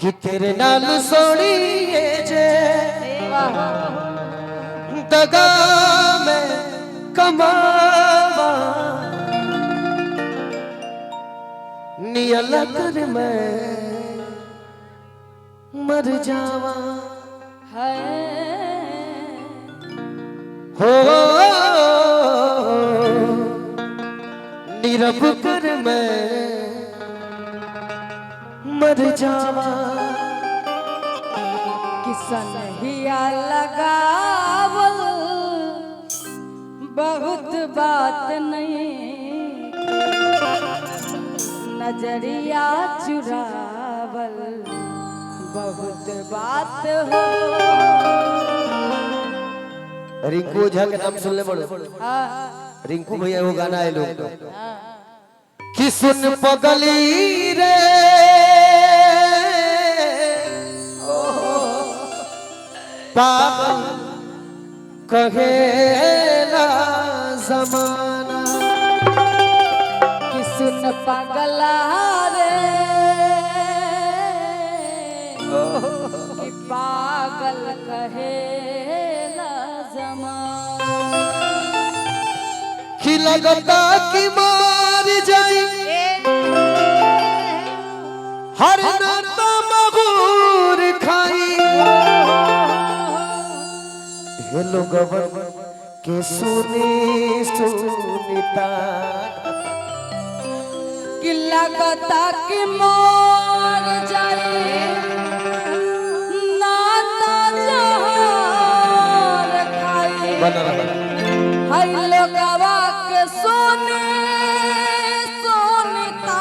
कि तेरे नाल सोड़िए जे दगा में कमावा नियला कर मैं मर जावा हो नीरव कर मैं मर जावा किसन हिया लगावल बहुत बात नहीं, नजरिया चुरावल बहुत बात हो। रिंकू ओझा के नाम सुनले बड़ो? रिंकू भैया वो गाना है लोग कि सुन पगली रे पागल कहेला जमाना कि सुन पगला रे कि पागल कहेला जमाना कि लगता कि मार जाए हर नाता मगूर खाई हे लोगवन के सुनी सुनीता कि लगता कि मर जाए नाता जहार खाई बना रहा हर लोगवा के सोने सोनता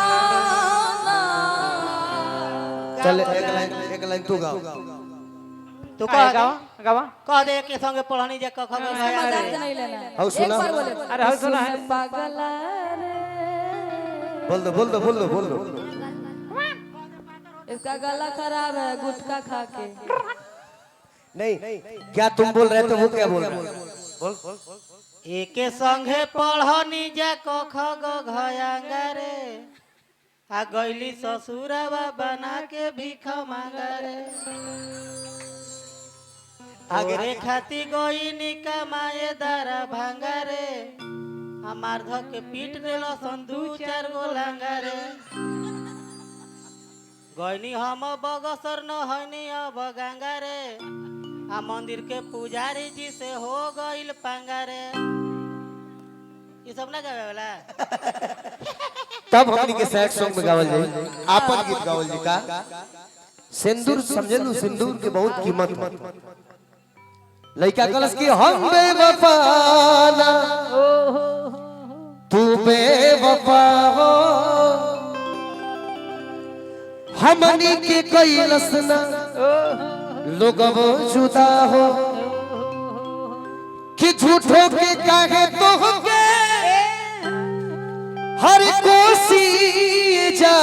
चल एक लाइन तू गाओ तू कह गावा कह दे के संगे पढ़नी जे कख मजाक नहीं लेना। हाउ सुना एक बार बोले अरे हाउ सुना है पागला रे बोल दो इसका गला खराब है गुटखा खा के। नहीं क्या तुम बोल रहे थे वो क्या बोल रहे बोल एके संगे पढ़नी जे कख घयांगा रे आ गईली ससुरवा बना के भीख मांगा रे आगरे खाती गोई निका माए दारा भांगा रे हमार ध के पीट देलो संदू चार गो लांगा रे गईनी हम बगसर न हईनी अब गंगा रे आ मंदिर के पुजारी जी से हो गईल पांगा रे ये सब ना गावे वाला तब हमनी के सैड सॉन्ग में गावल जाई आपन गीत गावल जी का सिंदूर समझे नु सिंदूर के बहुत कीमत लइका कलस की हम बेवफा ना तू बेवफा हो हमनी के कैलस ना लोगव जुदा हो कि झूठों के काहे तो के हर कोसी जा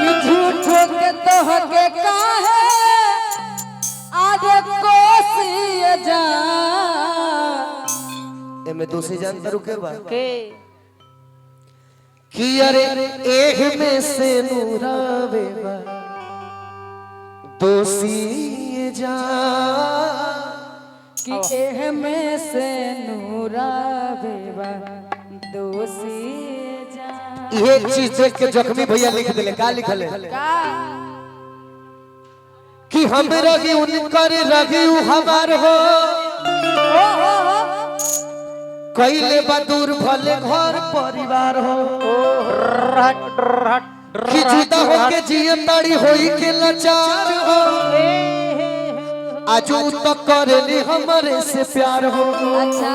कि झूठो के तो के काहे आगे कोसी जा एमे दूसरी जानता रुके बा के कि अरे एक में से नूरावे बा दोषी जा कि एह में से नूरा बेवा दोषी जा। ये चीज देख के जख्मी भैया लिख दिले का लिखले का कि हम रगी उनकर रगी हमार हो कैले बदूर भले घर परिवार हो कि जुदा हो के जिए ताड़ी होई के लाचार हो आजू तो करेली हमरे से प्यार हो अच्छा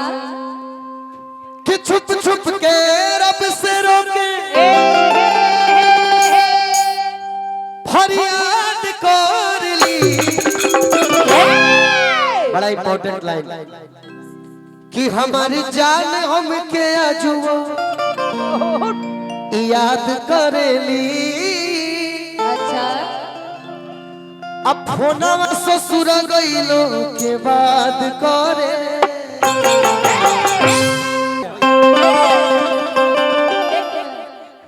कि छुप छुप के रब से रोके फरियाद कर ली बड़ा इंपॉर्टेंट लाइन कि हमारी जान हमके आजुओ याद करेली अच्छा अब फोनवा ससुर गइलो के बाद करे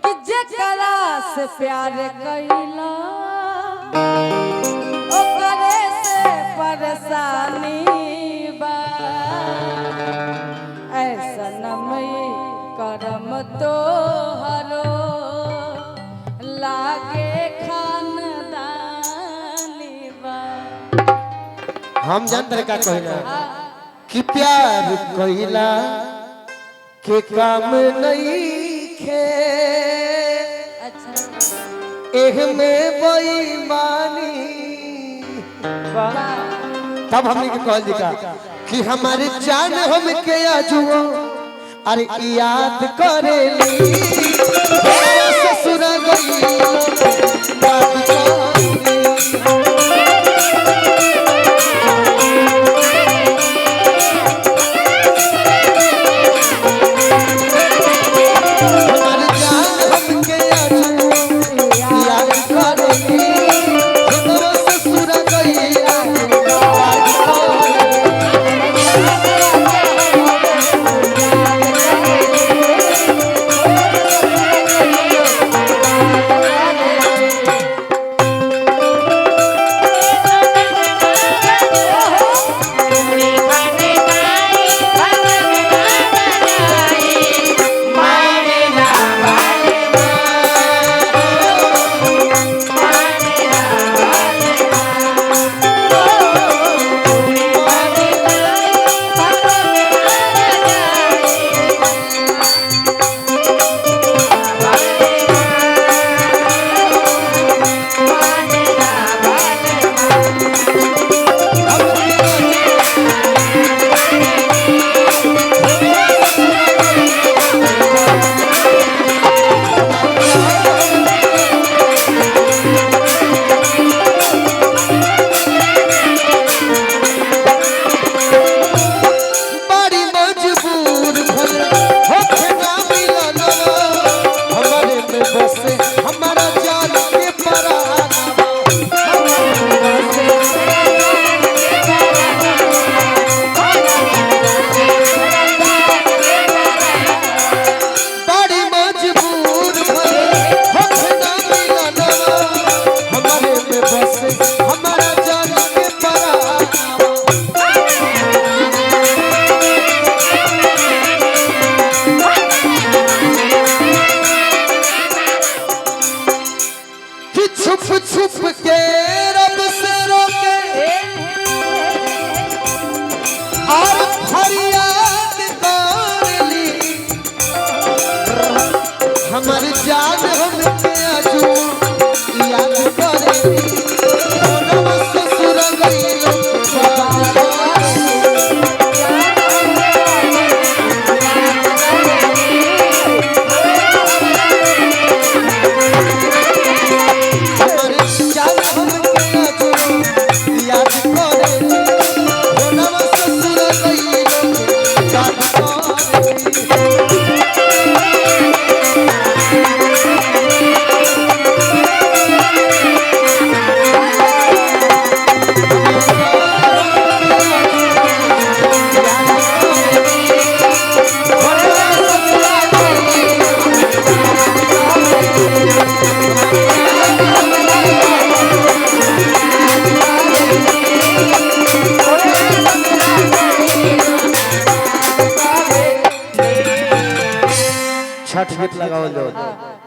कि जेकरा से प्यार कैला ओकरे से परेशानी बा ऐसा नमई करम तो हरो लागे खानदानी बा। हम जानते का कहना कि प्यार कहिला के काम नहीं खे अच्छा एह में बेईमानी तब हमने के कहल दिखा कि हमारे जान हम के आजुओ अरे याद करेली ससुर गई याद करेली हमारी जान हम के आजू याद करेली सोनवा ससुर गइलो हमारी जान हम के आजू याद करेली सोनवा ससुर गइलो याद छठ गीत लगाओ जो